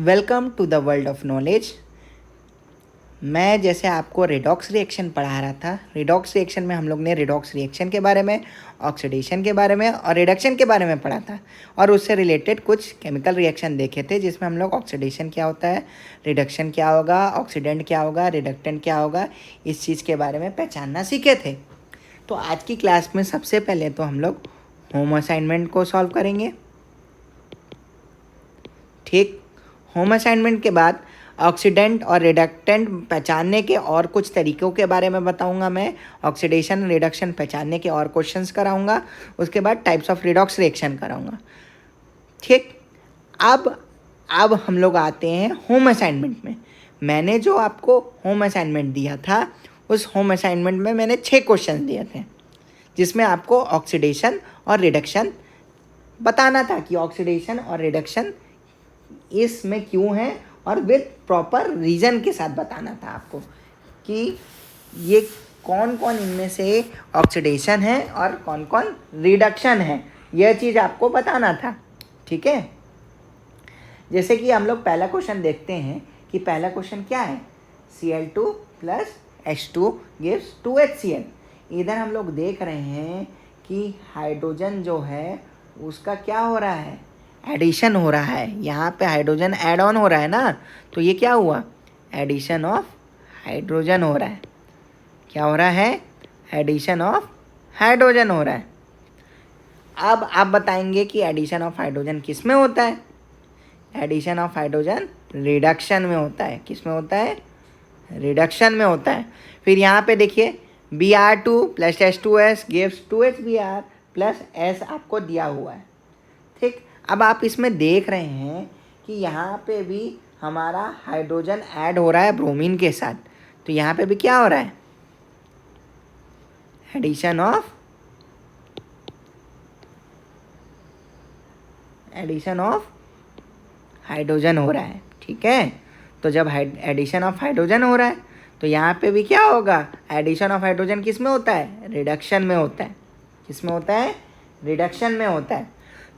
Welcome to the world of knowledge. मैं जैसे आपको रेडॉक्स रिएक्शन पढ़ा रहा था, रेडॉक्स रिएक्शन में हम लोग ने रेडॉक्स रिएक्शन के बारे में, ऑक्सीडेशन के बारे में और रिडक्शन के बारे में पढ़ा था और उससे रिलेटेड कुछ केमिकल रिएक्शन देखे थे जिसमें हम लोग ऑक्सीडेशन क्या होता है, रिडक्शन क्या होगा, ऑक्सीडेंट क्या होगा, रिडक्टेंट क्या होगा, इस चीज़ के बारे में पहचानना सीखे थे। तो आज की क्लास में सबसे पहले तो हम लोग होम असाइनमेंट को सॉल्व करेंगे। ठीक, होम असाइनमेंट के बाद ऑक्सीडेंट और रिडक्टेंट पहचानने के और कुछ तरीक़ों के बारे में बताऊंगा मैं। ऑक्सीडेशन रिडक्शन पहचानने के और क्वेश्चंस कराऊंगा। उसके बाद टाइप्स ऑफ रिडॉक्स रिएक्शन कराऊंगा। ठीक, अब हम लोग आते हैं होम असाइनमेंट में। मैंने जो आपको होम असाइनमेंट दिया था, उस होम असाइनमेंट में मैंने 6 क्वेश्चन दिए थे जिसमें आपको ऑक्सीडेशन और रिडक्शन बताना था कि ऑक्सीडेशन और रिडक्शन इसमें क्यों है और विद प्रॉपर रीज़न के साथ बताना था आपको कि ये कौन कौन इनमें से ऑक्सीडेशन है और कौन कौन रिडक्शन है, यह चीज़ आपको बताना था। ठीक है, जैसे कि हम लोग पहला क्वेश्चन देखते हैं कि पहला क्वेश्चन क्या है, Cl2 plus H2 gives 2HCl। इधर हम लोग देख रहे हैं कि हाइड्रोजन जो है उसका क्या हो रहा है, एडिशन हो रहा है। यहाँ पे हाइड्रोजन ऐड ऑन हो रहा है ना, तो ये क्या हुआ, एडिशन ऑफ हाइड्रोजन हो रहा है। क्या हो रहा है, एडिशन ऑफ हाइड्रोजन हो रहा है। अब आप बताएंगे कि एडिशन ऑफ हाइड्रोजन किस में होता है। एडिशन ऑफ हाइड्रोजन रिडक्शन में होता है। किस में होता है, रिडक्शन में होता है। फिर यहाँ पे देखिए Br2 plus H2S gives 2HBr plus S आपको दिया हुआ है। ठीक, अब आप इसमें देख रहे हैं कि यहाँ पे भी हमारा हाइड्रोजन ऐड हो रहा है ब्रोमीन के साथ, तो यहाँ पे भी क्या हो रहा है, एडिशन ऑफ हाइड्रोजन हो रहा है। ठीक है, तो जब एडिशन ऑफ हाइड्रोजन हो रहा है तो यहाँ पे भी क्या होगा, एडिशन ऑफ हाइड्रोजन किस में होता है, रिडक्शन में होता है। किस में होता है, रिडक्शन में होता है।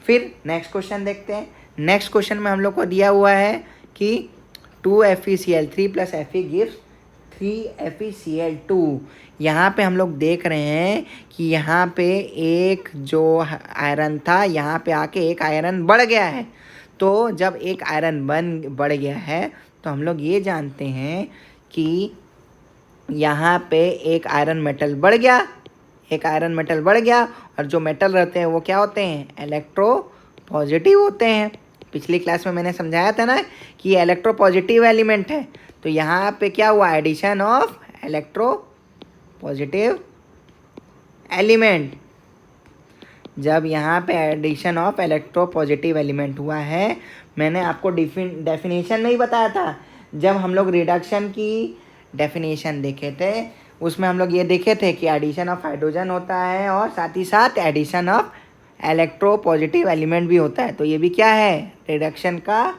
फिर नेक्स्ट क्वेश्चन देखते हैं। नेक्स्ट क्वेश्चन में हम लोग को दिया हुआ है कि 2FeCl3 plus Fe gives 3FeCl2। यहाँ पे हम लोग देख रहे हैं कि यहाँ पे एक जो आयरन था, यहाँ पे आके एक आयरन बढ़ गया है। तो जब एक आयरन बढ़ गया है तो हम लोग ये जानते हैं कि यहाँ पे एक आयरन मेटल बढ़ गया, एक आयरन मेटल बढ़ गया, और जो मेटल रहते हैं वो क्या होते हैं, इलेक्ट्रो पॉजिटिव होते हैं। पिछली क्लास में मैंने समझाया था ना कि ये इलेक्ट्रो पॉजिटिव एलिमेंट है। तो यहाँ पे क्या हुआ, addition of electro positive element. जब यहाँ पे addition of electro positive element हुआ है, मैंने आपको डेफिनेशन में ही बताया था। जब हम लोग रिडक्शन की डेफिनेशन देखे थे उसमें हम लोग ये देखे थे कि एडिशन ऑफ हाइड्रोजन होता है और साथ ही साथ addition of electro positive element भी होता है। तो ये भी क्या है, रिडक्शन का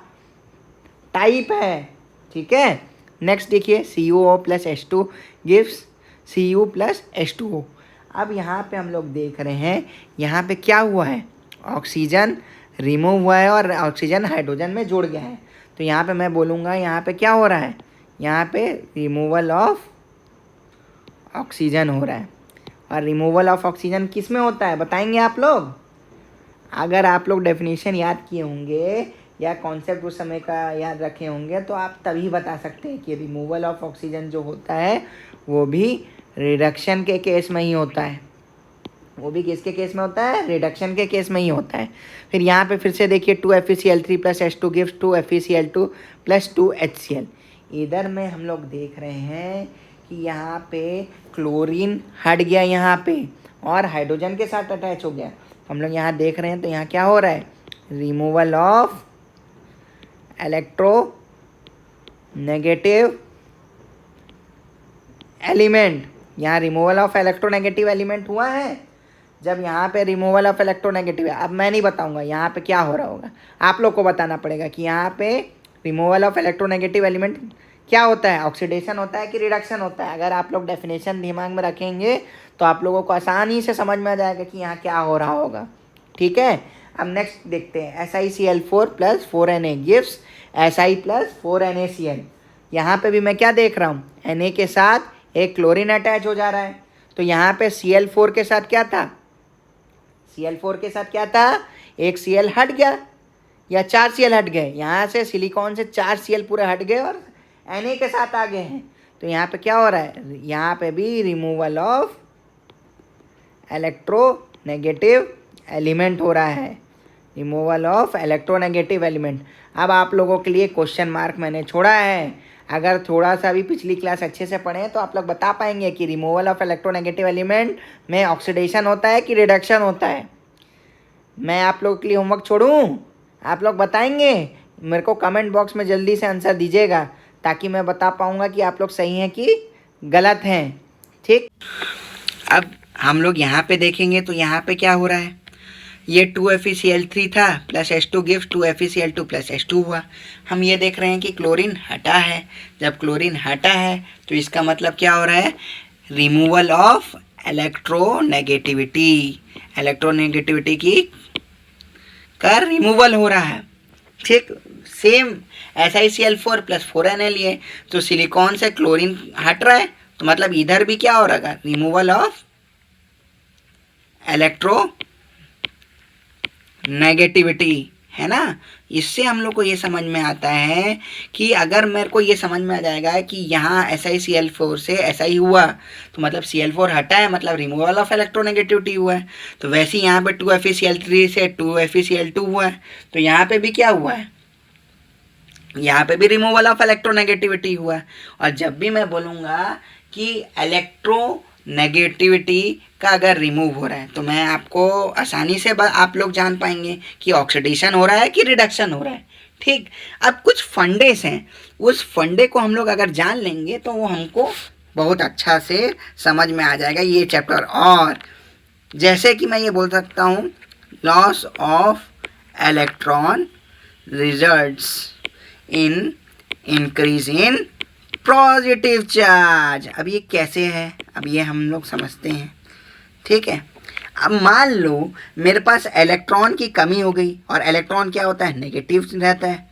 टाइप है। ठीक है, नेक्स्ट देखिए CuO plus H2 gives Cu plus H2O। अब यहाँ पे हम लोग देख रहे हैं यहाँ पे क्या हुआ है, ऑक्सीजन रिमूव हुआ है और ऑक्सीजन हाइड्रोजन में जुड़ गया है। तो यहाँ पे मैं बोलूँगा यहाँ पे क्या हो रहा है, यहाँ पे रिमूवल ऑफ ऑक्सीजन हो रहा है। और रिमूवल ऑफ ऑक्सीजन किस में होता है बताएंगे आप लोग। अगर आप लोग डेफिनेशन याद किए होंगे या कॉन्सेप्ट उस समय का याद रखे होंगे तो आप तभी बता सकते हैं कि रिमूवल ऑफ ऑक्सीजन जो होता है वो भी रिडक्शन के केस में ही होता है। वो भी किसके केस में होता है, रिडक्शन के केस में ही होता है। फिर यहाँ पे फिर से देखिए 2FeCl3 plus H2 gives 2FeCl2 plus 2HCl। इधर में हम लोग देख रहे हैं कि यहाँ पे क्लोरीन हट गया यहाँ पे और हाइड्रोजन के साथ अटैच हो गया। हम लोग यहाँ देख रहे हैं तो यहाँ क्या हो रहा है, removal of electro negative element. यहाँ रिमूवल ऑफ इलेक्ट्रोनेगेटिव एलिमेंट हुआ है। जब यहाँ पे रिमूवल ऑफ इलेक्ट्रोनेगेटिव, अब मैं नहीं बताऊँगा यहाँ पे क्या हो रहा होगा, आप लोग को बताना पड़ेगा कि यहाँ पे रिमूवल ऑफ इलेक्ट्रोनेगेटिव एलिमेंट क्या होता है, ऑक्सीडेशन होता है कि रिडक्शन होता है। अगर आप लोग डेफिनेशन दिमाग में रखेंगे तो आप लोगों को आसानी से समझ में आ जाएगा कि यहाँ क्या हो रहा होगा। ठीक है, अब नेक्स्ट देखते हैं, SiCl4 plus 4Na gives Si plus 4NaCl। यहाँ पे भी मैं क्या देख रहा हूँ, Na के साथ एक क्लोरीन अटैच हो जा रहा है। तो यहाँ पे Cl4 के साथ क्या था, Cl4 के साथ क्या था, एक Cl हट गया या 4 Cl हट गए। यहाँ से सिलिकॉन से 4 Cl पूरे हट गए और Na के साथ आ गए हैं। तो यहाँ पे क्या हो रहा है, यहाँ पे भी रिमूवल ऑफ इलेक्ट्रोनेगेटिव एलिमेंट हो रहा है, रिमूवल ऑफ इलेक्ट्रोनेगेटिव एलिमेंट। अब आप लोगों के लिए क्वेश्चन मार्क मैंने छोड़ा है, अगर थोड़ा सा भी पिछली क्लास अच्छे से पढ़ें तो आप लोग बता पाएंगे कि रिमूवल ऑफ इलेक्ट्रोनेगेटिव एलिमेंट में ऑक्सीडेशन होता है कि रिडक्शन होता है। मैं आप लोगों के लिए होमवर्क छोड़ूं, आप लोग बताएंगे, मेरे को कमेंट बॉक्स में जल्दी से आंसर दीजिएगा ताकि मैं बता पाऊँगा कि आप लोग सही हैं कि गलत हैं। ठीक, अब हम लोग यहाँ पे देखेंगे तो यहाँ पे क्या हो रहा है, ये 2FeCl3 था plus H2 gives 2FeCl2 plus H2 हुआ। हम ये देख रहे हैं कि क्लोरीन हटा है, जब क्लोरीन हटा है तो इसका मतलब क्या हो रहा है, रिमूवल ऑफ इलेक्ट्रोनेगेटिविटी, इलेक्ट्रोनेगेटिविटी की का रिमूवल हो रहा है। ठीक, सेम SiCl4 प्लस 4Na लिए तो सिलिकॉन से क्लोरीन हट रहा है, तो मतलब इधर भी क्या हो रहा है, रिमूवल ऑफ इलेक्ट्रो नेगेटिविटी, है ना। इससे हम लोग को ये समझ में आता है कि अगर मेरे को ये समझ में आ जाएगा कि यहाँ SiCl4 से Si हुआ तो मतलब Cl4 हटा है, मतलब रिमूवल ऑफ इलेक्ट्रोनेगेटिविटी हुआ है। तो वैसे यहाँ पे 2FeCl3 से 2FeCl2 हुआ है, तो यहाँ पे भी क्या हुआ है, यहाँ पे भी रिमूवल ऑफ इलेक्ट्रोनेगेटिविटी हुआ है। और जब भी मैं बोलूँगा कि इलेक्ट्रोनेगेटिविटी का अगर रिमूव हो रहा है तो मैं आपको आसानी से आप लोग जान पाएंगे कि ऑक्सीडेशन हो रहा है कि रिडक्शन हो रहा है। ठीक, अब कुछ फंडेस हैं, उस फंडे को हम लोग अगर जान लेंगे तो वो हमको बहुत अच्छा से समझ में आ जाएगा ये चैप्टर। और जैसे कि मैं ये बोल सकता हूँ, loss of electron results in increase in positive charge. अब ये कैसे है, अब ये हम लोग समझते हैं। ठीक है, अब मान लो मेरे पास इलेक्ट्रॉन की कमी हो गई, और इलेक्ट्रॉन क्या होता है, नेगेटिव रहता है।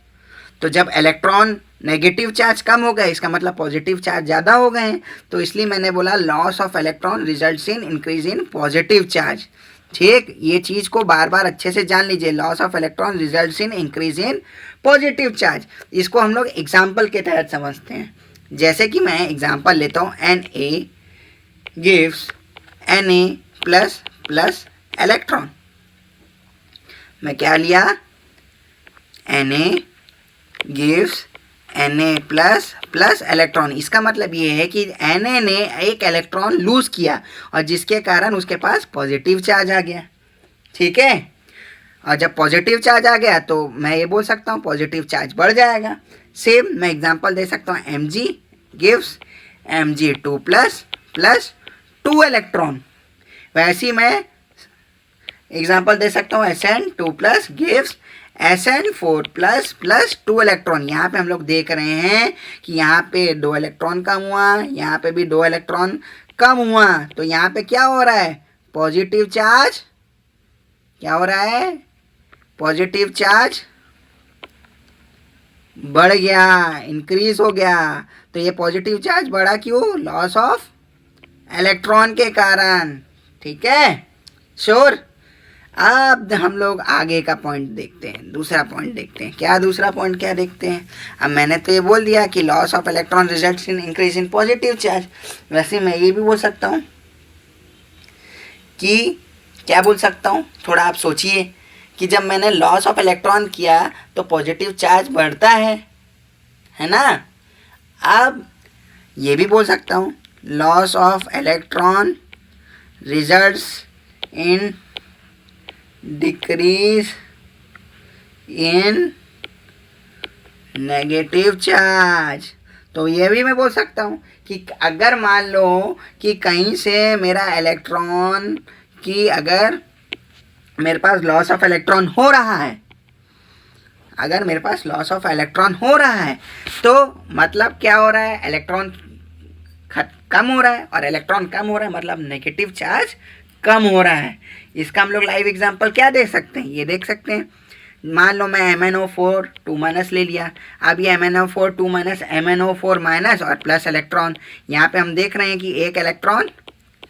तो जब इलेक्ट्रॉन नेगेटिव चार्ज कम हो गया, इसका मतलब पॉजिटिव चार्ज ज़्यादा हो गए हैं, तो इसलिए मैंने बोला loss of electron results in increase in positive charge. ठीक, ये चीज़ को बार बार अच्छे से जान लीजिए, loss of electron results in increase in positive charge. इसको हम लोग एग्जाम्पल के तहत समझते हैं। जैसे कि मैं एग्जाम्पल लेता हूँ, Na gives Na plus plus electron. मैं क्या लिया, Na gives Na plus plus electron. इसका मतलब ये है कि Na ने एक इलेक्ट्रॉन लूज किया और जिसके कारण उसके पास पॉजिटिव चार्ज आ गया। ठीक है, और जब पॉजिटिव चार्ज आ गया तो मैं ये बोल सकता हूँ पॉजिटिव चार्ज बढ़ जाएगा। सेम मैं एग्जांपल दे सकता हूँ, Mg gives Mg2 plus plus 2 electron. वैसे ही मैं एग्जांपल दे सकता हूँ Sn2 plus gives Sn4 plus plus 2 electron. यहाँ पे हम लोग देख रहे हैं कि यहाँ पे 2 इलेक्ट्रॉन कम हुआ, यहाँ पे भी 2 इलेक्ट्रॉन कम हुआ, तो यहाँ पे क्या हो रहा है, पॉजिटिव चार्ज क्या हो रहा है, पॉजिटिव चार्ज बढ़ गया, इंक्रीज हो गया। तो ये पॉजिटिव चार्ज बढ़ा क्यों, लॉस ऑफ इलेक्ट्रॉन के कारण। ठीक है, श्योर। अब हम लोग आगे का पॉइंट देखते हैं, दूसरा पॉइंट देखते हैं। क्या दूसरा पॉइंट क्या देखते हैं, अब मैंने तो ये बोल दिया कि loss of electron results in increase in positive charge. वैसे मैं ये भी बोल सकता हूँ कि क्या बोल सकता हूँ, थोड़ा आप सोचिए कि जब मैंने लॉस ऑफ इलेक्ट्रॉन किया तो पॉजिटिव चार्ज बढ़ता है ना। अब ये भी बोल सकता हूँ loss of electron results in decrease in negative charge. तो ये भी मैं बोल सकता हूँ कि अगर मान लो कि कहीं से मेरा इलेक्ट्रॉन की, अगर मेरे पास लॉस ऑफ इलेक्ट्रॉन हो रहा है, अगर मेरे पास लॉस ऑफ इलेक्ट्रॉन हो रहा है तो मतलब क्या हो रहा है, इलेक्ट्रॉन कम हो रहा है, और इलेक्ट्रॉन कम हो रहा है मतलब नेगेटिव चार्ज कम हो रहा है। इसका हम लोग लाइव एग्जांपल क्या देख सकते हैं, ये देख सकते हैं। मान लो मैं MnO4 2 माइनस ले लिया। अब ये MnO4 2 माइनस MnO4 माइनस और प्लस इलेक्ट्रॉन, यहाँ पे हम देख रहे हैं कि एक इलेक्ट्रॉन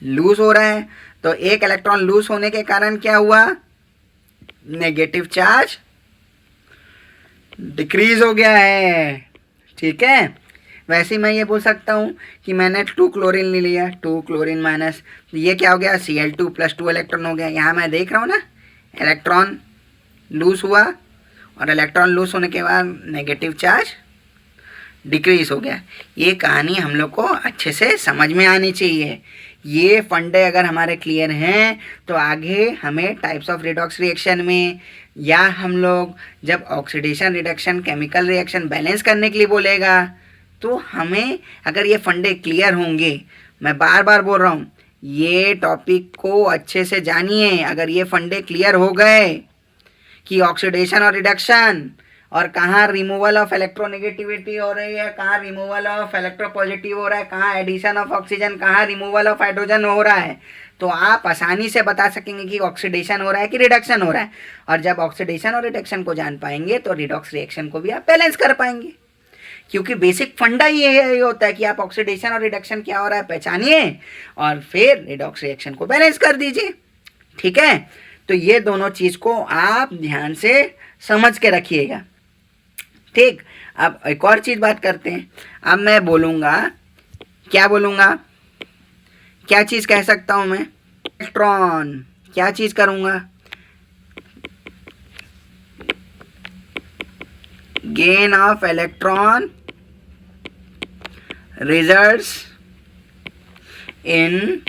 लूज हो रहा है। तो एक इलेक्ट्रॉन लूज होने के कारण क्या हुआ, नेगेटिव चार्ज डिक्रीज हो गया है। ठीक है, वैसे ही मैं ये बोल सकता हूँ कि मैंने 2 क्लोरीन ले लिया, 2 क्लोरीन माइनस, ये क्या हो गया, Cl2 प्लस 2 इलेक्ट्रॉन हो गया। यहाँ मैं देख रहा हूँ ना, इलेक्ट्रॉन लूज हुआ और इलेक्ट्रॉन लूज होने के बाद नेगेटिव चार्ज डिक्रीज हो गया। ये कहानी हम लोग को अच्छे से समझ में आनी चाहिए। ये फंडे अगर हमारे क्लियर हैं तो आगे हमें टाइप्स ऑफ रिडॉक्स रिएक्शन में, या हम लोग जब oxidation reduction chemical reaction balance करने के लिए बोलेगा, तो हमें अगर ये फंडे क्लियर होंगे, मैं बार बार बोल रहा हूँ ये टॉपिक को अच्छे से जानिए। अगर ये फंडे क्लियर हो गए कि ऑक्सीडेशन और रिडक्शन और कहाँ रिमूवल ऑफ इलेक्ट्रोनेगेटिविटी हो रही है, कहाँ रिमूवल ऑफ इलेक्ट्रोपॉजिटिव हो रहा है, कहाँ एडिशन ऑफ ऑक्सीजन, कहाँ रिमूवल ऑफ हाइड्रोजन हो रहा है, तो आप आसानी से बता सकेंगे कि ऑक्सीडेशन हो रहा है कि रिडक्शन हो रहा है। और जब ऑक्सीडेशन और रिडक्शन को जान पाएंगे तो रिडॉक्स रिएक्शन को भी आप बैलेंस कर पाएंगे, क्योंकि बेसिक फंडा ये होता है कि आप ऑक्सीडेशन और रिडक्शन क्या हो रहा है पहचानिए और फिर रिडॉक्स रिएक्शन को बैलेंस कर दीजिए। ठीक है, तो ये दोनों चीज़ को आप ध्यान से समझ के रखिएगा। ठीक, अब एक और चीज़ बात करते हैं। अब मैं बोलूँगा, क्या बोलूँगा, क्या चीज़ कह सकता हूँ मैं, इलेक्ट्रॉन, क्या चीज़ करूँगा, gain of electron results in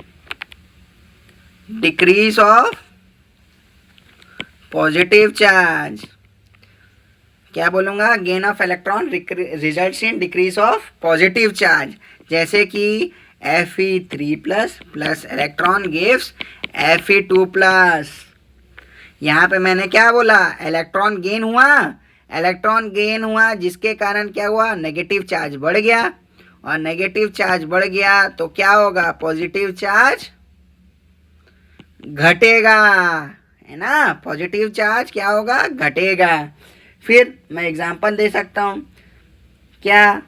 decrease of positive charge. क्या बोलूँगा, gain of electron results in decrease of positive charge. जैसे कि Fe3 plus electron gives Fe2 plus. यहाँ पे मैंने क्या बोला, इलेक्ट्रॉन गेन हुआ, इलेक्ट्रॉन गेन हुआ जिसके कारण क्या हुआ, नेगेटिव चार्ज बढ़ गया, और नेगेटिव चार्ज बढ़ गया तो क्या होगा, पॉजिटिव चार्ज घटेगा, है ना। पॉजिटिव चार्ज क्या होगा, घटेगा। फिर मैं एग्जांपल दे सकता हूँ, क्या,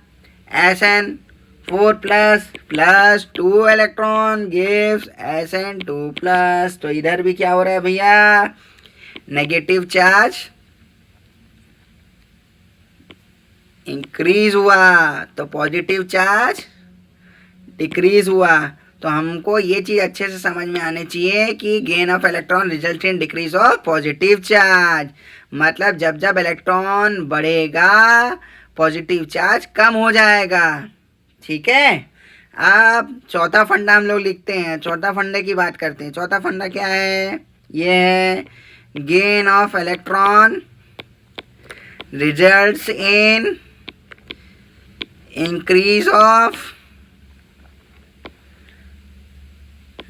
Sn4 plus 2 electron gives Sn2 plus. तो इधर भी क्या हो रहा है भैया, नेगेटिव चार्ज इंक्रीज हुआ तो पॉजिटिव चार्ज डिक्रीज हुआ। तो हमको ये चीज़ अच्छे से समझ में आनी चाहिए कि gain of electron result in decrease of positive charge, मतलब जब जब इलेक्ट्रॉन बढ़ेगा पॉजिटिव चार्ज कम हो जाएगा। ठीक है, अब चौथा फंडा हम लोग लिखते हैं, चौथा फंडे की बात करते हैं। चौथा फंडा क्या है, ये है gain of electron results in increase of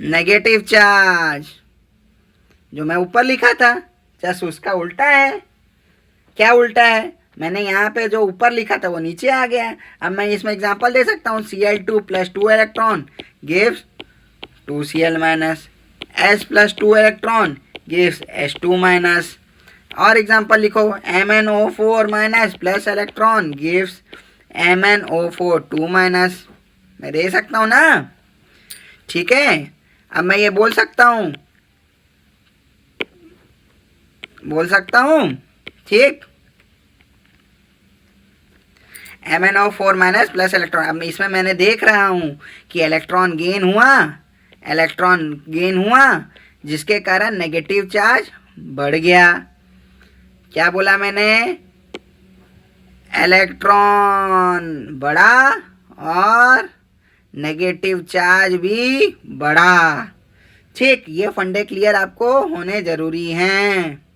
negative charge. जो मैं ऊपर लिखा था जस्ट उसका उल्टा है। क्या उल्टा है, मैंने यहाँ पे जो ऊपर लिखा था वो नीचे आ गया है। अब मैं इसमें एग्जांपल दे सकता हूँ, Cl2 plus 2 electron gives 2Cl minus, S plus 2 electron gives H2 minus. और एग्जांपल लिखो, MnO4 minus plus electron gives MnO4 2 minus. मैं दे सकता हूँ ना। ठीक है, अब मैं ये बोल सकता हूँ, ठीक, MnO4 माइनस प्लस इलेक्ट्रॉन। अब इसमें मैंने देख रहा हूँ कि इलेक्ट्रॉन गेन हुआ जिसके कारण नेगेटिव चार्ज बढ़ गया। क्या बोला मैंने, इलेक्ट्रॉन बढ़ा और नेगेटिव चार्ज भी बढ़ा। ठीक, ये फंडे क्लियर आपको होने जरूरी हैं।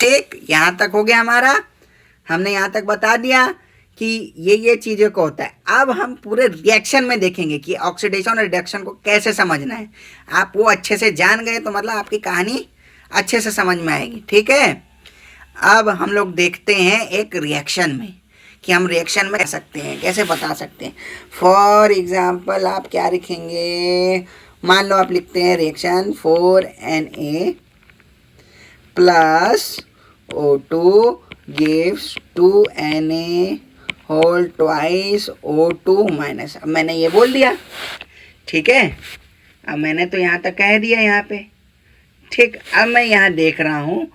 ठीक, यहाँ तक हो गया हमारा। हमने यहाँ तक बता दिया कि ये चीज़ों को होता है। अब हम पूरे रिएक्शन में देखेंगे कि ऑक्सीडेशन और रिडक्शन को कैसे समझना है। आप वो अच्छे से जान गए तो मतलब आपकी कहानी अच्छे से समझ में आएगी। ठीक है, अब हम लोग देखते हैं एक रिएक्शन में कि हम रिएक्शन में कर सकते हैं, कैसे बता सकते हैं। फॉर एग्जाम्पल आप क्या लिखेंगे, मान लो आप लिखते हैं reaction 4Na plus O2 gives 2Na whole twice O2 minus. अब मैंने ये बोल दिया, ठीक है, अब मैंने तो यहाँ तक कह दिया यहाँ पे, ठीक। अब मैं यहाँ देख रहा हूँ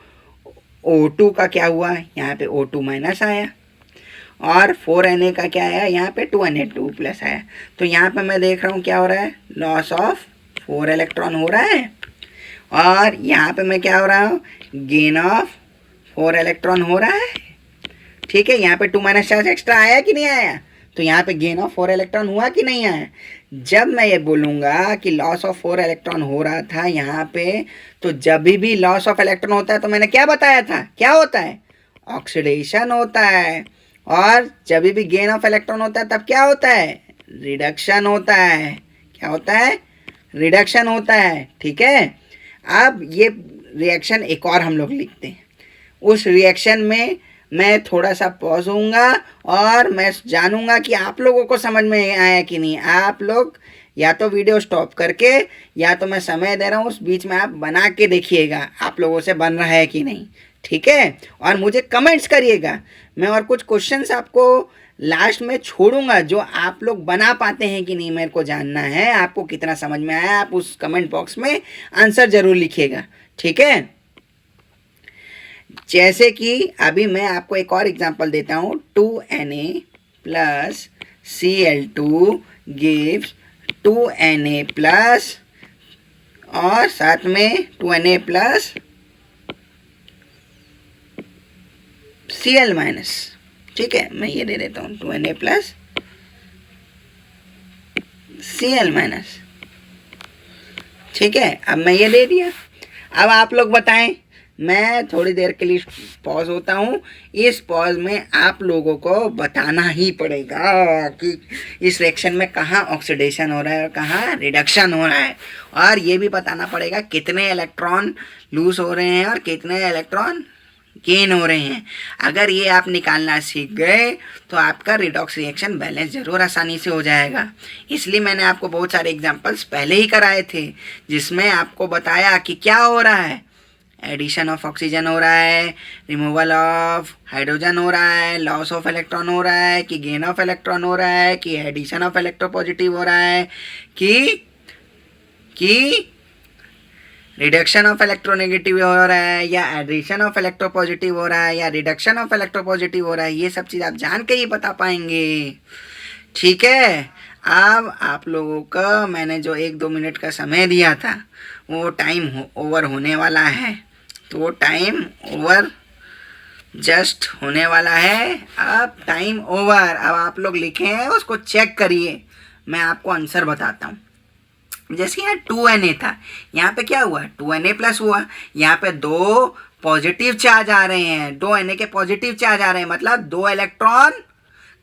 O2 का क्या हुआ, यहाँ पे O2 माइनस आया, और 4Na का क्या आया, यहाँ पे 2Na2 प्लस आया। तो यहाँ पे मैं देख रहा हूँ क्या हो रहा है, लॉस ऑफ 4 इलेक्ट्रॉन हो रहा है, और यहाँ पे मैं क्या हो रहा हूँ, गेन ऑफ 4 इलेक्ट्रॉन हो रहा है, ठीक है। यहाँ पे 2 माइनस चार्ज एक्स्ट्रा आया कि नहीं आया, तो यहाँ पे गेन ऑफ 4 इलेक्ट्रॉन हुआ कि नहीं आया। जब मैं ये बोलूँगा कि लॉस ऑफ 4 इलेक्ट्रॉन हो रहा था यहाँ पे, तो जब भी लॉस ऑफ इलेक्ट्रॉन होता है तो मैंने क्या बताया था, क्या होता है, ऑक्सीडेशन होता है। और जब भी गेन ऑफ इलेक्ट्रॉन होता है तब क्या होता है, रिडक्शन होता है। क्या होता है, रिडक्शन होता है, ठीक है। अब ये रिएक्शन एक और हम लोग लिखते हैं, उस रिएक्शन में मैं थोड़ा सा पॉज होऊंगा और मैं जानूंगा कि आप लोगों को समझ में आया कि नहीं। आप लोग या तो वीडियो स्टॉप करके, या तो मैं समय दे रहा हूँ उस बीच में आप बना के देखिएगा आप लोगों से बन रहा है कि नहीं, ठीक है। और मुझे कमेंट्स करिएगा, मैं और कुछ क्वेश्चंस आपको लास्ट में छोड़ूंगा जो आप लोग बना पाते हैं कि नहीं, मेरे को जानना है आपको कितना समझ में आया। आप उस कमेंट बॉक्स में आंसर जरूर लिखिएगा, ठीक है। जैसे कि अभी मैं आपको एक और एग्जांपल देता हूँ, 2Na plus Cl2 gives 2Na plus, और साथ में 2Na प्लस Cl माइनस, ठीक है। मैं ये दे देता हूँ 2Na प्लस Cl माइनस, ठीक है। अब मैं ये दे दिया, अब आप लोग बताएं, मैं थोड़ी देर के लिए पॉज होता हूँ। इस पॉज में आप लोगों को बताना ही पड़ेगा कि इस रिएक्शन में कहाँ ऑक्सीडेशन हो रहा है और कहाँ रिडक्शन हो रहा है, और ये भी बताना पड़ेगा कितने इलेक्ट्रॉन लूज हो रहे हैं और कितने इलेक्ट्रॉन गेन हो रहे हैं। अगर ये आप निकालना सीख गए तो आपका रिडॉक्स रिएक्शन बैलेंस ज़रूर आसानी से हो जाएगा। इसलिए मैंने आपको बहुत सारे एग्जांपल्स पहले ही कराए थे जिसमें आपको बताया कि क्या हो रहा है, एडिशन ऑफ ऑक्सीजन हो रहा है, रिमूवल ऑफ हाइड्रोजन हो रहा है, लॉस ऑफ इलेक्ट्रॉन हो रहा है, कि गेन ऑफ इलेक्ट्रॉन हो रहा है, कि एडिशन ऑफ इलेक्ट्रोपॉजिटिव हो रहा है, कि रिडक्शन ऑफ इलेक्ट्रोनेगेटिव हो रहा है, या एडिशन ऑफ इलेक्ट्रोपॉजिटिव हो रहा है, या रिडक्शन ऑफ इलेक्ट्रोपॉजिटिव हो रहा है। ये सब चीज़ आप जान के ही बता पाएंगे, ठीक है। अब आप लोगों का मैंने जो 1-2 मिनट का समय दिया था वो टाइम ओवर होने वाला है, तो वो टाइम ओवर जस्ट होने वाला है। अब टाइम ओवर, अब आप लोग लिखे हैं उसको चेक करिए, मैं आपको आंसर बताता हूँ। जैसे यहाँ 2Na था, यहाँ पे क्या हुआ, 2Na प्लस हुआ, यहाँ पे 2 पॉजिटिव चार्ज आ रहे हैं, 2Na के पॉजिटिव चार्ज आ रहे हैं, मतलब 2 इलेक्ट्रॉन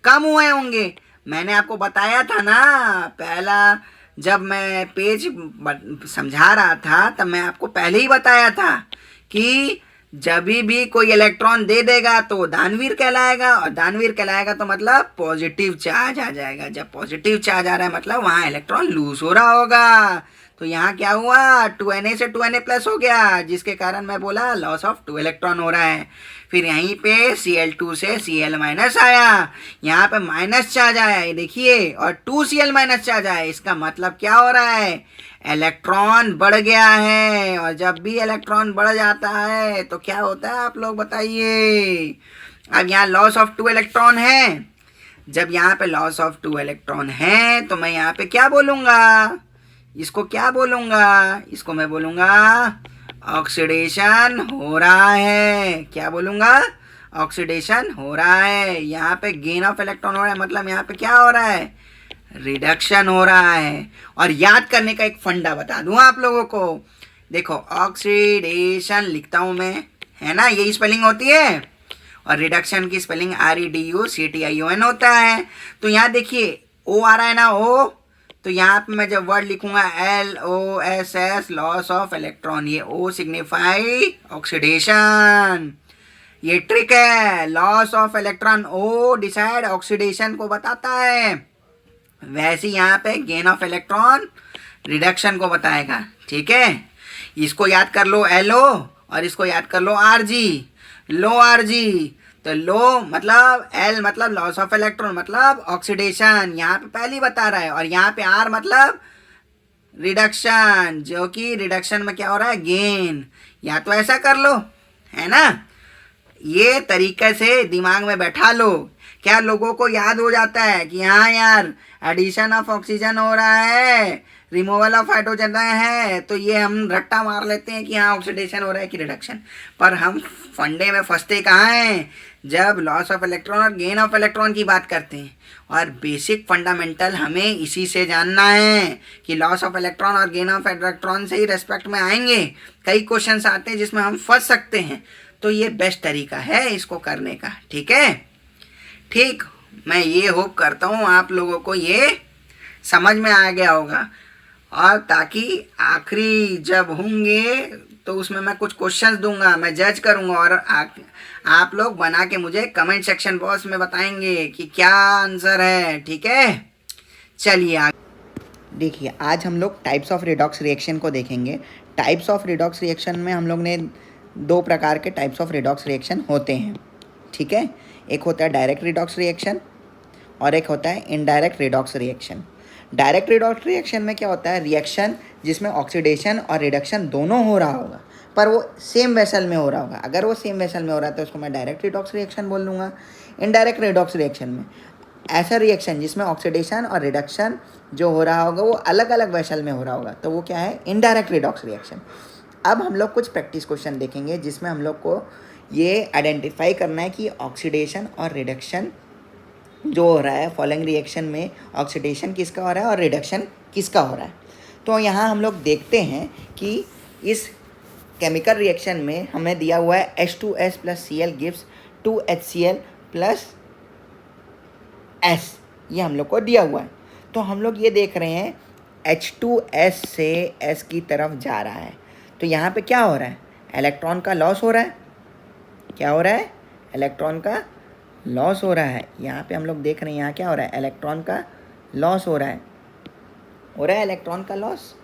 कम हुए होंगे। मैंने आपको बताया था ना, पहला जब मैं पेज समझा रहा था तब मैं आपको पहले ही बताया था कि जब भी कोई इलेक्ट्रॉन दे देगा तो दानवीर कहलाएगा, और दानवीर कहलाएगा तो मतलब पॉजिटिव चार्ज आ जाएगा। जब पॉजिटिव चार्ज आ रहा है मतलब वहाँ इलेक्ट्रॉन लूज हो रहा होगा। तो यहाँ क्या हुआ, 2Na से 2Na प्लस हो गया, जिसके कारण मैं बोला लॉस ऑफ 2 इलेक्ट्रॉन हो रहा है। फिर यहीं पे Cl2 से Cl माइनस आया, यहाँ पे माइनस चार्ज आया, ये देखिए, और 2Cl माइनस चार्ज आया। इसका मतलब क्या हो रहा है, इलेक्ट्रॉन बढ़ गया है, और जब भी इलेक्ट्रॉन बढ़ जाता है तो क्या होता है आप लोग बताइए। अब यहाँ लॉस ऑफ 2 इलेक्ट्रॉन है, जब यहाँ पे लॉस ऑफ 2 इलेक्ट्रॉन है तो मैं यहाँ पे क्या बोलूँगा, इसको क्या बोलूँगा, इसको मैं बोलूँगा ऑक्सीडेशन हो रहा है। क्या बोलूँगा, ऑक्सीडेशन हो रहा है। यहाँ पे गेन ऑफ इलेक्ट्रॉन हो रहा है, मतलब यहाँ पे क्या हो रहा है, रिडक्शन हो रहा है। और याद करने का एक फंडा बता दूँ आप लोगों को, देखो ऑक्सीडेशन लिखता हूँ मैं, है ना, यही स्पेलिंग होती है, और रिडक्शन की स्पेलिंग REDUCTION होता है। तो यहाँ देखिए O आ रहा है ना, O, तो यहाँ पे मैं जब वर्ड लिखूंगा LOSS, लॉस ऑफ इलेक्ट्रॉन, ये O सिग्निफाई ऑक्सीडेशन, ये ट्रिक है, loss of electron O decide oxidation को बताता है, वैसे यहाँ पे गेन ऑफ इलेक्ट्रॉन रिडक्शन को बताएगा। ठीक है, इसको याद कर लो एलओ और इसको याद कर लो आरजी। लो आरजी तो लो मतलब एल मतलब लॉस ऑफ इलेक्ट्रॉन मतलब ऑक्सीडेशन, यहाँ पे पहले ही बता रहा है, और यहाँ पे आर मतलब रिडक्शन, जो कि रिडक्शन में क्या हो रहा है, गेन। या तो ऐसा कर लो, है ना, ये तरीके से दिमाग में बैठा लो। क्या लोगों को याद हो जाता है कि हाँ यार एडिशन ऑफ ऑक्सीजन हो रहा है, रिमूवल ऑफ हाइड्रोजन है, तो ये हम रट्टा मार लेते हैं कि हाँ ऑक्सीडेशन हो रहा है कि रिडक्शन। पर हम फंडे में फंसते कहाँ हैं, जब लॉस ऑफ इलेक्ट्रॉन और गेन ऑफ इलेक्ट्रॉन की बात करते हैं। और बेसिक फंडामेंटल हमें इसी से जानना है कि लॉस ऑफ इलेक्ट्रॉन और गेन ऑफ इलेक्ट्रॉन से ही रेस्पेक्ट में आएंगे। कई क्वेश्चंस आते हैं जिसमें हम फंस सकते हैं, तो ये बेस्ट तरीका है इसको करने का। ठीक है, ठीक, मैं ये होप करता हूँ आप लोगों को ये समझ में आ गया होगा, और ताकि आखिरी जब होंगे तो उसमें मैं कुछ क्वेश्चंस दूंगा, मैं जज करूंगा, और आप लोग बना के मुझे कमेंट सेक्शन बॉक्स में बताएंगे कि क्या आंसर है। ठीक है, चलिए आगे देखिए। आज हम लोग टाइप्स ऑफ रिडॉक्स रिएक्शन को देखेंगे। टाइप्स ऑफ रिडॉक्स रिएक्शन में हम लोग ने दो प्रकार के टाइप्स ऑफ रिडॉक्स रिएक्शन होते हैं। ठीक है, एक होता है डायरेक्ट रिडॉक्स रिएक्शन और एक होता है indirect redox reaction. Direct redox reaction में क्या होता है, रिएक्शन जिसमें ऑक्सीडेशन और रिडक्शन दोनों हो रहा होगा, पर वो सेम वेसल में हो रहा होगा। अगर वो सेम वेसल में हो रहा है तो उसको मैं डायरेक्ट रिडॉक्स रिएक्शन बोल दूंगा। इनडायरेक्ट रिडॉक्स रिएक्शन में ऐसा रिएक्शन जिसमें ऑक्सीडेशन और रिडक्शन जो हो रहा होगा वो अलग अलग वेसल में हो रहा होगा, तो वो क्या है, इनडायरेक्ट रिडॉक्स रिएक्शन। अब हम लोग कुछ प्रैक्टिस क्वेश्चन देखेंगे जिसमें हम लोग को ये आइडेंटिफाई करना है कि ऑक्सीडेशन और रिडक्शन जो हो रहा है फॉलोइंग रिएक्शन में, ऑक्सीडेशन किसका हो रहा है और रिडक्शन किसका हो रहा है। तो यहाँ हम लोग देखते हैं कि इस केमिकल रिएक्शन में हमें दिया हुआ है H2S + Cl gives 2HCl + S, ये हम लोग को दिया हुआ है। तो हम लोग ये देख रहे हैं H2S से S की तरफ जा रहा है, तो यहाँ पे क्या हो रहा है, इलेक्ट्रॉन का लॉस हो रहा है। क्या हो रहा है, इलेक्ट्रॉन का लॉस हो रहा है। यहाँ पे हम लोग देख रहे हैं यहाँ क्या हो रहा है, इलेक्ट्रॉन का लॉस हो रहा है, इलेक्ट्रॉन का लॉस।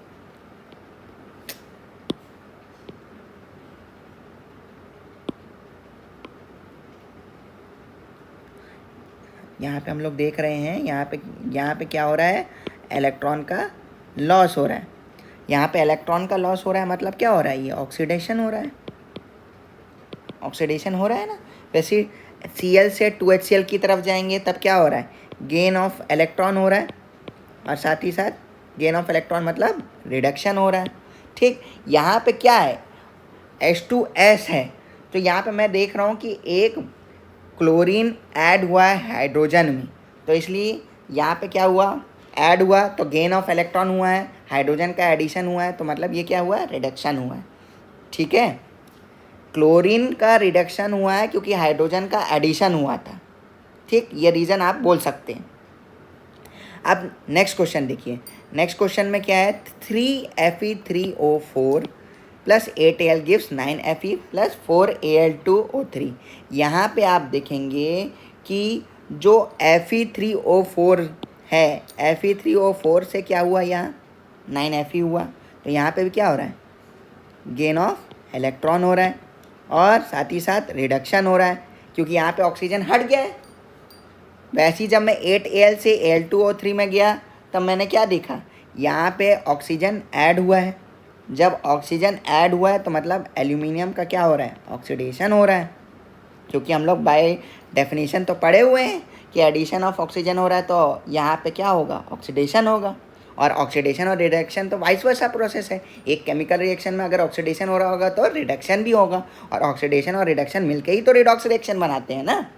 यहाँ पे हम लोग देख रहे हैं यहाँ पे क्या हो रहा है, इलेक्ट्रॉन का लॉस हो रहा है। यहाँ पे इलेक्ट्रॉन का लॉस हो रहा है मतलब क्या हो रहा है, ये ऑक्सीडेशन हो रहा है, ऑक्सीडेशन हो रहा है ना। वैसे Cl से 2HCl की तरफ जाएंगे तब क्या हो रहा है, गेन ऑफ इलेक्ट्रॉन हो रहा है, और साथ ही साथ गेन ऑफ इलेक्ट्रॉन मतलब रिडक्शन हो रहा है। ठीक, यहाँ पे क्या है, H2S है, तो यहाँ पे मैं देख रहा हूँ कि एक क्लोरीन ऐड हुआ है हाइड्रोजन में, तो इसलिए यहाँ पे क्या हुआ, ऐड हुआ, तो गेन ऑफ इलेक्ट्रॉन हुआ है, हाइड्रोजन का एडिशन हुआ है, तो मतलब ये क्या हुआ है, रिडक्शन हुआ है। ठीक है, क्लोरीन का रिडक्शन हुआ है क्योंकि हाइड्रोजन का एडिशन हुआ था। ठीक, ये रीज़न आप बोल सकते हैं। अब नेक्स्ट क्वेश्चन देखिए। नेक्स्ट क्वेश्चन में क्या है, 3Fe3O4 + 8Al gives 9Fe + 4Al2O3। यहाँ पे आप देखेंगे कि जो Fe3O4 है, Fe3O4 से क्या हुआ, यहाँ 9Fe हुआ, तो यहाँ पे भी क्या हो रहा है, गेन ऑफ इलेक्ट्रॉन हो रहा है, और साथ ही साथ रिडक्शन हो रहा है क्योंकि यहाँ पे ऑक्सीजन हट गया है। वैसे ही जब मैं 8Al से Al2O3 में गया तब मैंने क्या देखा, यहाँ पे ऑक्सीजन ऐड हुआ है। जब ऑक्सीजन ऐड हुआ है तो मतलब एल्यूमिनियम का क्या हो रहा है, ऑक्सीडेशन हो रहा है, क्योंकि हम लोग बाय डेफिनेशन तो पढ़े हुए हैं कि एडिशन ऑफ ऑक्सीजन हो रहा है, तो यहाँ पे क्या होगा, ऑक्सीडेशन होगा। और ऑक्सीडेशन और रिडक्शन तो वाइस वर्सा प्रोसेस है। एक केमिकल रिएक्शन में अगर ऑक्सीडेशन हो रहा होगा तो रिडक्शन भी होगा, और ऑक्सीडेशन और रिडक्शन मिलके ही तो रिडॉक्स रिएक्शन बनाते हैं ना।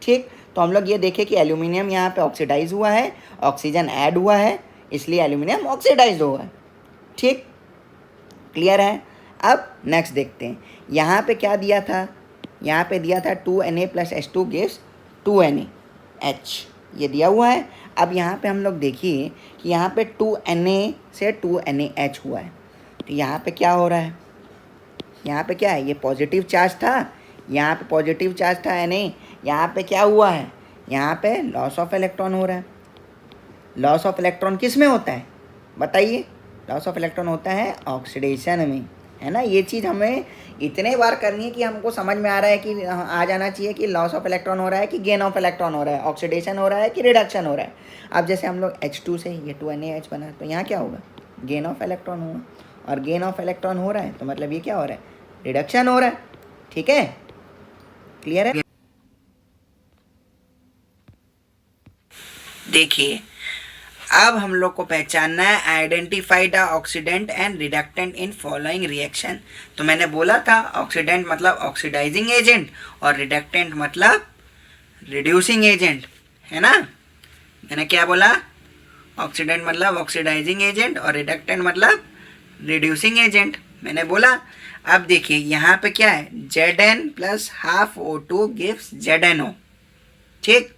ठीक, तो हम लोग ये देखें कि एल्यूमिनियम यहाँ पे ऑक्सीडाइज हुआ है, ऑक्सीजन ऐड हुआ है, इसलिए एल्यूमिनियम ऑक्सीडाइज हुआ है। ठीक, क्लियर है। अब नेक्स्ट देखते हैं, यहाँ पे क्या दिया था, यहाँ पे दिया था 2Na + H2 गिव्स 2NaH, ये दिया हुआ है। अब यहाँ पे हम लोग देखिए कि यहाँ पे 2Na से 2NaH हुआ है, तो यहाँ पे क्या हो रहा है, यहाँ पे क्या है, ये पॉजिटिव चार्ज था, यहाँ पे पॉजिटिव चार्ज था है नहीं, यहाँ पे क्या हुआ है, यहाँ पे लॉस ऑफ इलेक्ट्रॉन हो रहा है। लॉस ऑफ इलेक्ट्रॉन किस में होता है बताइए? लॉस ऑफ इलेक्ट्रॉन होता है ऑक्सीडेशन में, है ना। ये चीज़ हमें इतने बार करनी है कि हमको समझ में आ रहा है कि आ जाना चाहिए कि लॉस ऑफ इलेक्ट्रॉन हो रहा है कि गेन ऑफ इलेक्ट्रॉन हो रहा है, ऑक्सीडेशन हो रहा है कि रिडक्शन हो रहा है। अब जैसे हम लोग H2 से ये 2NaH बना, तो यहाँ क्या होगा, गेन ऑफ इलेक्ट्रॉन होगा, और गेन ऑफ इलेक्ट्रॉन हो रहा है तो मतलब ये क्या हो रहा है, रिडक्शन हो रहा है। ठीक है, क्लियर है? देखिए अब हम लोग को पहचानना है identify the oxidant and reductant in following reaction. तो मैंने बोला था ऑक्सीडेंट मतलब ऑक्सीडाइजिंग एजेंट और रिडक्टेंट मतलब रिड्यूसिंग एजेंट, है ना। मैंने क्या बोला, ऑक्सीडेंट मतलब ऑक्सीडाइजिंग एजेंट और रिडक्टेंट मतलब रिड्यूसिंग एजेंट, मैंने बोला। अब देखिए यहाँ पे क्या है, Zn plus half O2 gives ZnO। ठीक,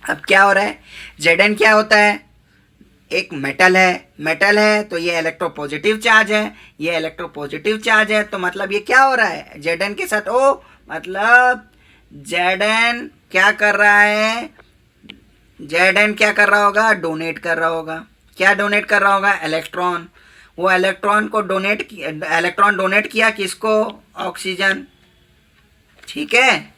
अब क्या हो रहा है, Zn क्या होता है, एक मेटल है तो ये इलेक्ट्रोपॉजिटिव चार्ज है, ये इलेक्ट्रोपॉजिटिव चार्ज है, तो मतलब ये क्या हो रहा है, Zn के साथ O, मतलब Zn क्या कर रहा है, Zn क्या कर रहा होगा, डोनेट कर रहा होगा। क्या डोनेट कर रहा होगा, इलेक्ट्रॉन। वो इलेक्ट्रॉन डोनेट किया किसको, ऑक्सीजन। ठीक है,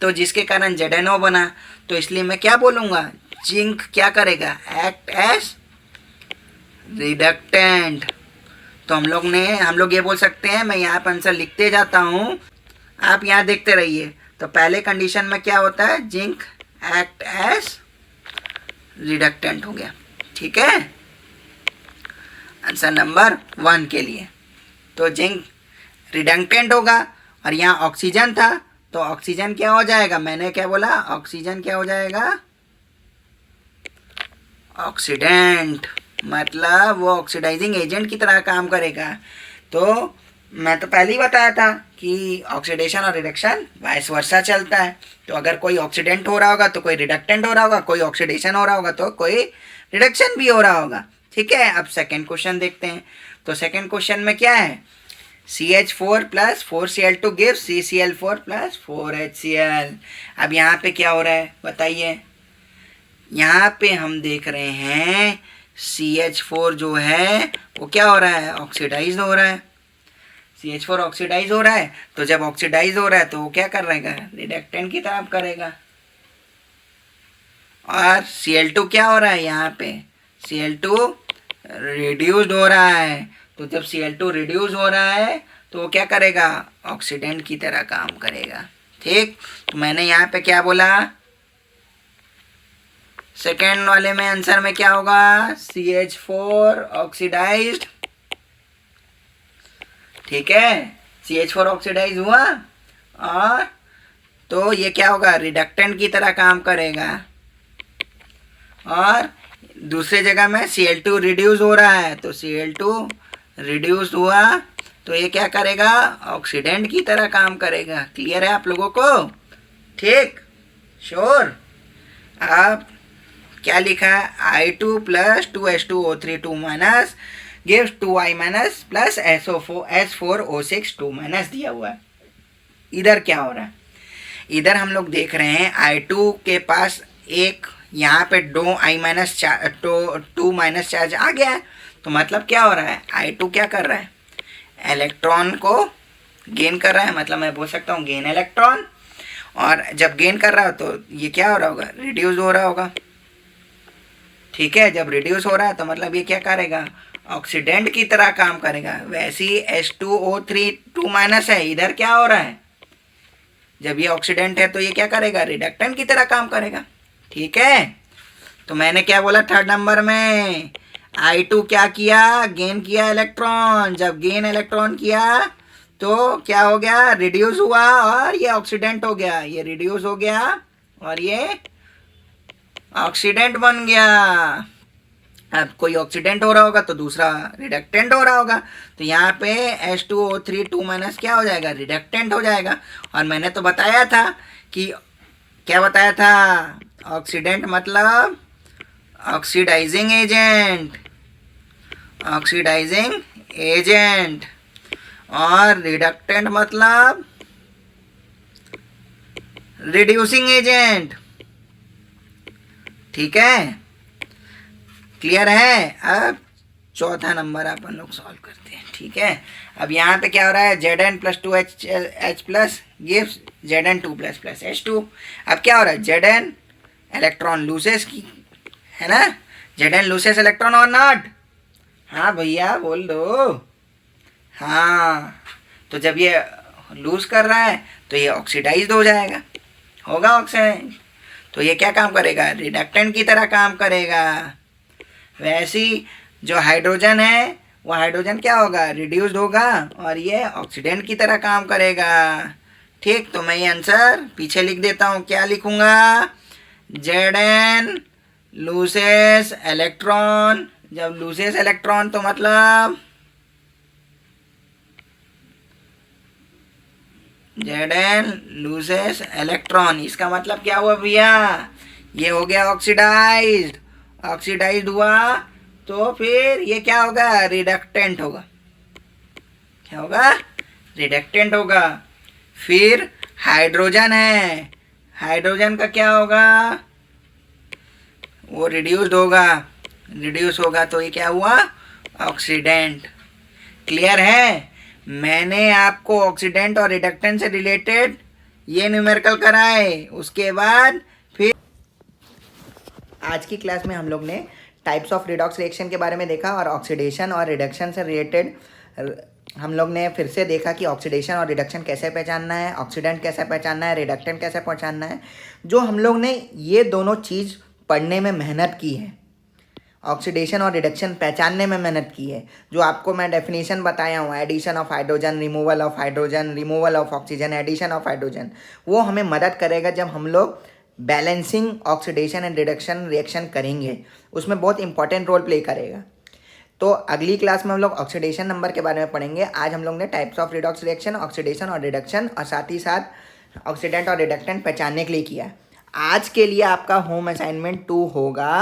तो जिसके कारण ZnO बना। तो इसलिए मैं क्या बोलूँगा, जिंक क्या करेगा, एक्ट एज रिडक्टेंट। तो हम लोग ये बोल सकते हैं, मैं यहाँ पर आंसर लिखते जाता हूँ, आप यहाँ देखते रहिए। तो पहले कंडीशन में क्या होता है, जिंक एक्ट एज रिडक्टेंट हो गया। ठीक है, आंसर नंबर 1 के लिए तो जिंक रिडक्टेंट होगा, और यहाँ ऑक्सीजन था तो ऑक्सीजन क्या हो जाएगा, मैंने क्या बोला, ऑक्सीजन क्या हो जाएगा, ऑक्सीडेंट, मतलब वो ऑक्सीडाइजिंग एजेंट की तरह काम करेगा। तो मैं तो पहले ही बताया था कि ऑक्सीडेशन और रिडक्शन वाइस वर्सा चलता है। तो अगर कोई ऑक्सीडेंट हो रहा होगा तो कोई रिडक्टेंट हो रहा होगा, कोई ऑक्सीडेशन हो रहा होगा तो कोई रिडक्शन भी हो रहा होगा। ठीक है, अब सेकेंड क्वेश्चन देखते हैं। तो सेकेंड क्वेश्चन में क्या है, CH4 plus 4Cl2 gives CCl4 plus 4HCl। अब यहाँ पे क्या हो रहा है बताइए, यहाँ पे हम देख रहे हैं CH4 जो है वो क्या हो रहा है, ऑक्सीडाइज हो रहा है। CH4 ऑक्सीडाइज हो रहा है, तो जब ऑक्सीडाइज हो रहा है तो वो क्या कर रहेगा, रिडक्टेंट की तरफ करेगा। और Cl2 क्या हो रहा है, यहाँ पे Cl2 रिड्यूस्ड हो रहा है, तो जब Cl2 रिड्यूस हो रहा है तो वो क्या करेगा, ऑक्सीडेंट की तरह काम करेगा। ठीक, तो मैंने यहाँ पे क्या बोला, सेकेंड वाले में आंसर में क्या होगा, CH4 ऑक्सीडाइज्ड। ठीक है, CH4 ऑक्सीडाइज हुआ, और तो ये क्या होगा, रिडक्टेंट की तरह काम करेगा। और दूसरे जगह में Cl2 रिड्यूस हो रहा है, तो Cl2 रिड्यूस हुआ तो ये क्या करेगा, ऑक्सीडेंट की तरह काम करेगा। क्लियर है आप लोगों को? ठीक, श्योर। अब क्या लिखा है, I2 plus 2H2O3 2 minus gives 2I minus plus S4O6 2 minus दिया हुआ है। इधर क्या हो रहा है, इधर हम लोग देख रहे हैं I2 के पास एक यहाँ पे 2I माइनस 2 माइनस चार्ज आ गया है, तो मतलब क्या हो रहा है, I2 क्या कर रहा है, इलेक्ट्रॉन को गेन कर रहा है, मतलब मैं बोल सकता हूँ गेन इलेक्ट्रॉन। और जब गेन कर रहा हो तो ये क्या हो रहा होगा, रिड्यूस हो रहा होगा। ठीक है, जब रिड्यूस हो रहा है तो मतलब ये क्या करेगा, ऑक्सीडेंट की तरह काम करेगा। वैसे ही H2O3 2 माइनस है, इधर क्या हो रहा है, जब ये ऑक्सीडेंट है तो ये क्या करेगा, रिडक्टेंट की तरह काम करेगा। ठीक है, तो मैंने क्या बोला थर्ड नंबर में, I2 क्या किया, गेन किया इलेक्ट्रॉन। जब गेन इलेक्ट्रॉन किया तो क्या हो गया, रिड्यूस हुआ और ये ऑक्सीडेंट हो गया, ये रिड्यूस हो गया और ये ऑक्सीडेंट बन गया। अब कोई ऑक्सीडेंट हो रहा होगा तो दूसरा रिडक्टेंट हो रहा होगा, तो यहाँ पे H2O3 2 माइनस क्या हो जाएगा, रिडक्टेंट हो जाएगा। और मैंने तो बताया था कि, क्या बताया था, ऑक्सीडेंट मतलब ऑक्सीडाइजिंग एजेंट, ऑक्सीडाइजिंग एजेंट, और रिडक्टेंट मतलब रिड्यूसिंग एजेंट। ठीक है, क्लियर है। अब चौथा नंबर अपन लोग सॉल्व करते हैं। ठीक है, अब यहाँ पे क्या हो रहा है, Zn plus 2H plus gives Zn2 plus H2। अब क्या हो रहा है, Zn इलेक्ट्रॉन लूसेस की, है ना, Zn लूसेस इलेक्ट्रॉन और नॉट। हाँ भैया बोल दो। हाँ, तो जब ये लूज कर रहा है तो ये ऑक्सीडाइज्ड हो जाएगा, होगा ऑक्सीडाइज। तो ये क्या काम करेगा, रिडक्टेंट की तरह काम करेगा। वैसी जो हाइड्रोजन है वो हाइड्रोजन क्या होगा, रिड्यूस्ड होगा और ये ऑक्सीडेंट की तरह काम करेगा। ठीक, तो मैं ये आंसर पीछे लिख देता हूँ। क्या लिखूंगा, Zn लूसेस इलेक्ट्रॉन। जब लूसेस इलेक्ट्रॉन तो मतलब Zn लूसेस इलेक्ट्रॉन, इसका मतलब क्या हुआ भैया, ये हो गया ऑक्सीडाइज्ड। ऑक्सीडाइज्ड हुआ तो फिर ये क्या होगा, रिडक्टेंट होगा। क्या होगा, रिडक्टेंट होगा। फिर हाइड्रोजन है, हाइड्रोजन का क्या होगा, वो रिड्यूस्ड होगा। रिड्यूस होगा तो ये क्या हुआ, ऑक्सीडेंट। क्लियर है। मैंने आपको ऑक्सीडेंट और रिडक्टेंट से रिलेटेड ये न्यूमेरिकल कराए, उसके बाद फिर आज की क्लास में हम लोग ने टाइप्स ऑफ रिडॉक्स रिएक्शन के बारे में देखा और ऑक्सीडेशन और रिडक्शन से रिलेटेड हम लोग ने फिर से देखा कि ऑक्सीडेशन और रिडक्शन कैसे पहचानना है, ऑक्सीडेंट कैसे पहचानना है, रिडक्टेंट कैसे पहचानना है। जो हम लोग ने ये दोनों चीज़ पढ़ने में मेहनत की है, ऑक्सीडेशन और रिडक्शन पहचानने में मेहनत की है, जो आपको मैं डेफिनेशन बताया हूँ, addition of hydrogen, removal of hydrogen, removal of oxygen, addition of hydrogen, वो हमें मदद करेगा जब हम लोग balancing oxidation and reduction reaction करेंगे, उसमें बहुत इंपॉर्टेंट रोल प्ले करेगा। तो अगली क्लास में हम लोग ऑक्सीडेशन नंबर के बारे में पढ़ेंगे। आज हम लोग ने types of redox reaction, oxidation और रिडक्शन और साथ ही साथ ऑक्सीडेंट और रिडक्टेंट पहचानने के लिए किया। आज के लिए आपका होम असाइनमेंट 2 होगा।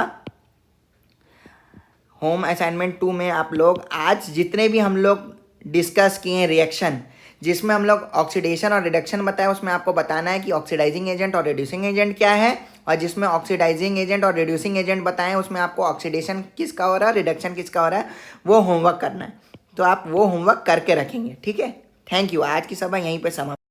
होम असाइनमेंट 2 में आप लोग आज जितने भी हम लोग डिस्कस किए रिएक्शन, जिसमें हम लोग ऑक्सीडेशन और रिडक्शन बताया, उसमें आपको बताना है कि ऑक्सीडाइजिंग एजेंट और रिड्यूसिंग एजेंट क्या है, और जिसमें ऑक्सीडाइजिंग एजेंट और रिड्यूसिंग एजेंट बताएं उसमें आपको ऑक्सीडेशन किसका हो रहा है, रिडक्शन किसका हो रहा है, वो होमवर्क करना है। तो आप वो होमवर्क करके रखेंगे। ठीक है, थैंक यू। आज की सभा यहीं पे समाप्त।